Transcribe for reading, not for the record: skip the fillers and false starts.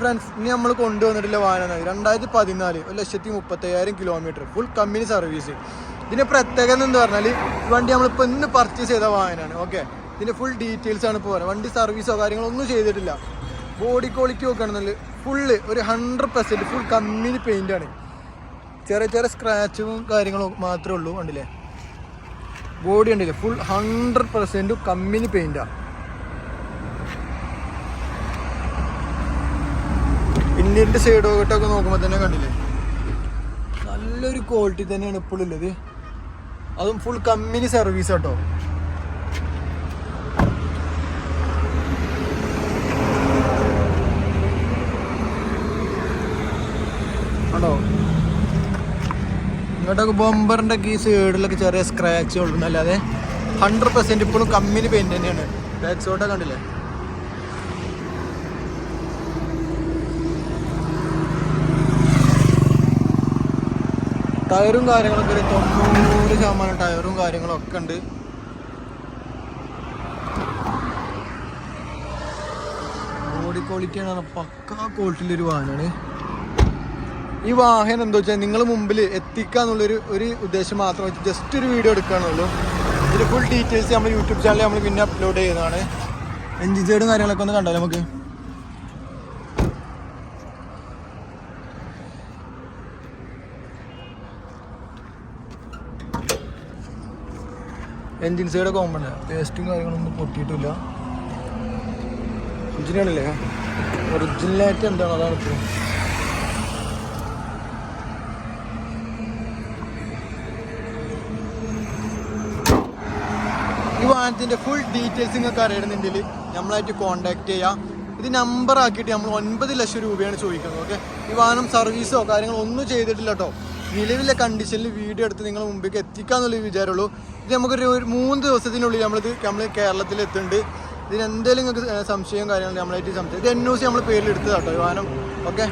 Friends, ഇനി നമ്മൾ കൊണ്ടുവന്നിട്ടുള്ള വാഹനം 2014 1,35,000 കിലോമീറ്റർ ഫുൾ കമ്പനി സർവീസ്. ഇതിൻ്റെ പ്രത്യേകത എന്ന് പറഞ്ഞാൽ വണ്ടി നമ്മളിപ്പോൾ ഇന്ന് പർച്ചേസ് ചെയ്ത വാഹനമാണ്. ഓക്കെ, ഇതിൻ്റെ ഫുൾ ഡീറ്റെയിൽസ് ആണ് ഇപ്പോൾ പറയുന്നത്. വണ്ടി സർവീസോ കാര്യങ്ങളോ ഒന്നും ചെയ്തിട്ടില്ല. ബോഡി ക്വാളിറ്റി നോക്കുകയാണെന്നുണ്ടെങ്കിൽ ഫുള്ള് ഒരു 100% ഫുൾ കമ്പനി പെയിൻ്റാണ്. ചെറിയ ചെറിയ സ്ക്രാച്ചും കാര്യങ്ങളും മാത്രമേ ഉള്ളൂ. കണ്ടില്ലേ, ബോഡി ഉണ്ടല്ലേ ഫുൾ 100% കമ്പനി പെയിൻ്റാണ്. ഇന്ത്യൻ്റെ സൈഡ് പോയിട്ടൊക്കെ നോക്കുമ്പോൾ തന്നെ കണ്ടില്ലേ നല്ലൊരു ക്വാളിറ്റി തന്നെയാണ് ഇപ്പോൾ ഉള്ളത്. അതും ഫുൾ കമ്പനി സർവീസ് കേട്ടോ. ആണോ, ഇങ്ങോട്ടൊക്കെ ബോംബറിൻ്റെ ഈ സൈഡിലൊക്കെ ചെറിയ സ്ക്രാച്ച് ഉള്ളൂന്നല്ലാതെ 100% ഇപ്പോഴും കമ്പനി പെയിന്റ് തന്നെയാണ്. ബാക്ക് സൈഡൊക്കെ കണ്ടില്ലേ. ടയറും കാര്യങ്ങളൊക്കെ ഒരു 90% ടയറും കാര്യങ്ങളൊക്കെ ഉണ്ട്. ബോഡി ക്വാളിറ്റിയാണ് പക്കാ ക്വാളിറ്റിയിലൊരു വാഹനമാണ്. ഈ വാഹനം എന്താ വെച്ചാൽ നിങ്ങൾ മുമ്പിൽ എത്തിക്കുക എന്നുള്ളൊരു ഉദ്ദേശം മാത്രം വെച്ച് ജസ്റ്റ് ഒരു വീഡിയോ എടുക്കുകയാണെന്നുള്ളൂ. ഇതിൻ്റെ ഫുൾ ഡീറ്റെയിൽസ് നമ്മൾ യൂട്യൂബ് ചാനലിൽ നമ്മൾ പിന്നെ അപ്ലോഡ് ചെയ്യുന്നതാണ്. എൻജിൻ സൈഡും കാര്യങ്ങളൊക്കെ ഒന്ന് കണ്ടാലോ നമുക്ക്. എൻജിൻ സൈഡ് കോമൺ, പേസ്റ്റും കാര്യങ്ങളൊന്നും പൊട്ടിയിട്ടില്ല. ഒറിജിനലല്ലേ, ഒറിജിനലായിട്ട് എന്താണ് അതാണ് ഇപ്പോൾ. ഈ വാഹനത്തിൻ്റെ ഫുൾ ഡീറ്റെയിൽസ് നിങ്ങൾക്ക് അറിയണമെന്നുണ്ടെങ്കിൽ നമ്മളായിട്ട് കോൺടാക്ട് ചെയ്യാം. ഇത് നമ്പർ ആക്കിയിട്ട് നമ്മൾ 9 ലക്ഷം രൂപയാണ് ചോദിക്കുന്നത്. ഓക്കെ, ഈ വാഹനം സർവീസോ കാര്യങ്ങളോ ഒന്നും ചെയ്തിട്ടില്ല കേട്ടോ. നിലവിലെ കണ്ടീഷനിൽ വീഡിയോ എടുത്ത് നിങ്ങൾ മുമ്പിലേക്ക് എത്തിക്കാന്നുള്ള വിചാരമുള്ളൂ. ഇത് നമുക്കൊരു 3 ദിവസത്തിനുള്ളിൽ നമ്മൾ കേരളത്തിൽ എത്തുന്നുണ്ട്. ഇതിന് എന്തെങ്കിലും നിങ്ങൾക്ക് സംശയം കാര്യങ്ങൾ നമ്മളായിട്ട് സംശയം. ഇത് NOC നമ്മൾ പേരിൽ എടുത്തതാട്ടോ ഈ വാഹനം. ഓക്കെ.